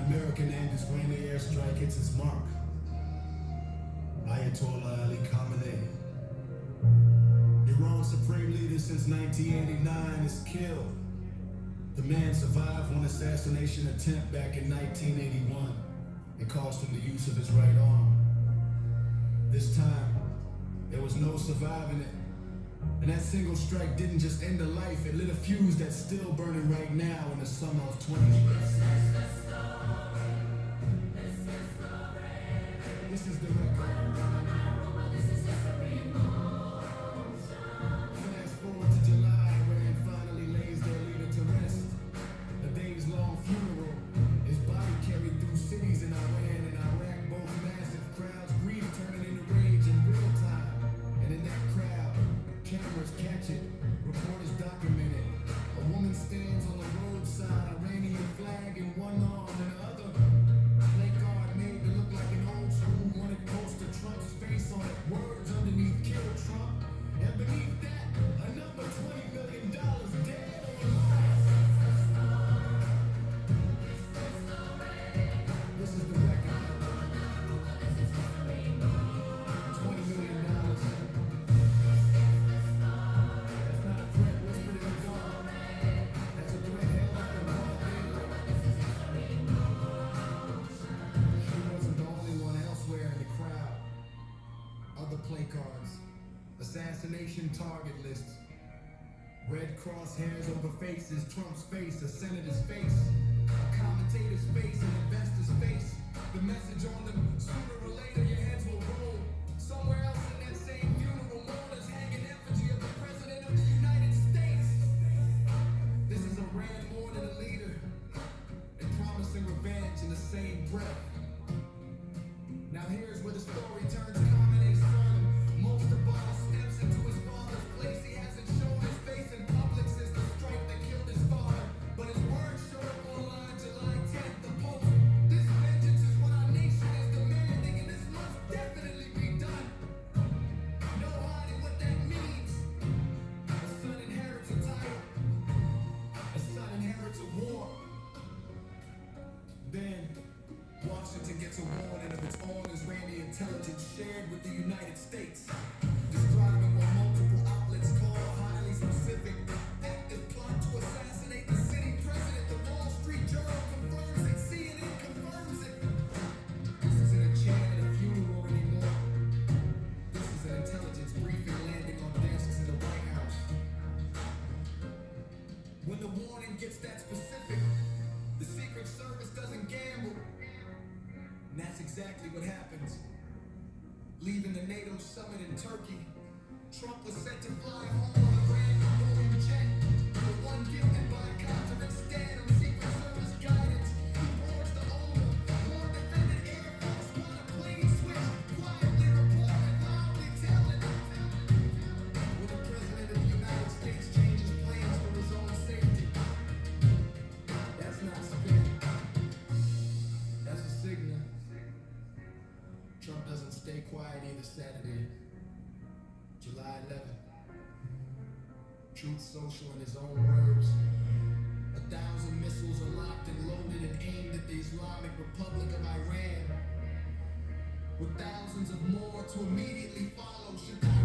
American Anti-Israeli airstrike hits its mark. Ayatollah Ali Khamenei, Iran's supreme leader since 1989, is killed. The man survived one assassination attempt back in 1981. It cost him the use of his right arm. This time, there was no surviving it. And that single strike didn't just end a life, it lit a fuse that's still burning right now in the summer of 20. This is the record. Fast forward to July, where it finally lays their leader to rest. A days-long funeral. His body carried through cities in Iran and Iraq, both massive crowds, grief turning into rage in real time. And in that crowd, cameras catch it, reporters document it. A woman stands on the roadside, Iranian flag in one arm and the other. Plate card made to look like an old school wanted poster, Trump's face on it, words underneath "Kill Trump," and beneath that, a number $20 million dead or alive. This is the record. $20 million. That's not a threat whispered in the dark. That's a threat held up in broad daylight. She wasn't the only one elsewhere in the crowd. Other play cards, assassination target lists, red crosshairs over faces, Trump's face, a senator's face, a commentator's face, an investor's face. The message on them: sooner or later your heads will roll. Somewhere else in that same funeral, mourners hang an effigy of the President of the United States. This is Iran mourning a leader and promising revenge in the same breath. Now here's where the story turns. Khamenei's son, Mostabal, steps into his father's place. He hasn't shown his face in public since the strike that killed his father, but his words showed up online July 10th. The post: "This vengeance is what our nation is demanding, and this must definitely be done." No hiding what that means. A son inherits a title. A son inherits a war. Then Washington gets a warning of its own Israeli intelligence shared with the United States, describing what multiple outlets call a highly specific, active plot to assassinate the sitting president. The Wall Street Journal confirms it. CNN confirms it. This isn't a chant at a funeral anymore. This is an intelligence briefing landing on desks in the White House. When the warning gets that specific, the Secret Service doesn't gamble. And that's exactly what happens. Leaving the NATO summit in Turkey, Trump was set to fly home on a brand new Boeing jet. The one gifted by Qatar instead of Secret Service guidance. He boards the older, more defended Air Force One, a plane switch, quietly reporting, loudly telling. Will the President of the United States change his plans for his own safety? That's not spin. That's a signal. Trump doesn't stay quiet either Saturday, July 11th. Truth Social, in his own words: 1,000 missiles are locked and loaded and aimed at the Islamic Republic of Iran, with thousands of more to immediately follow. Chicago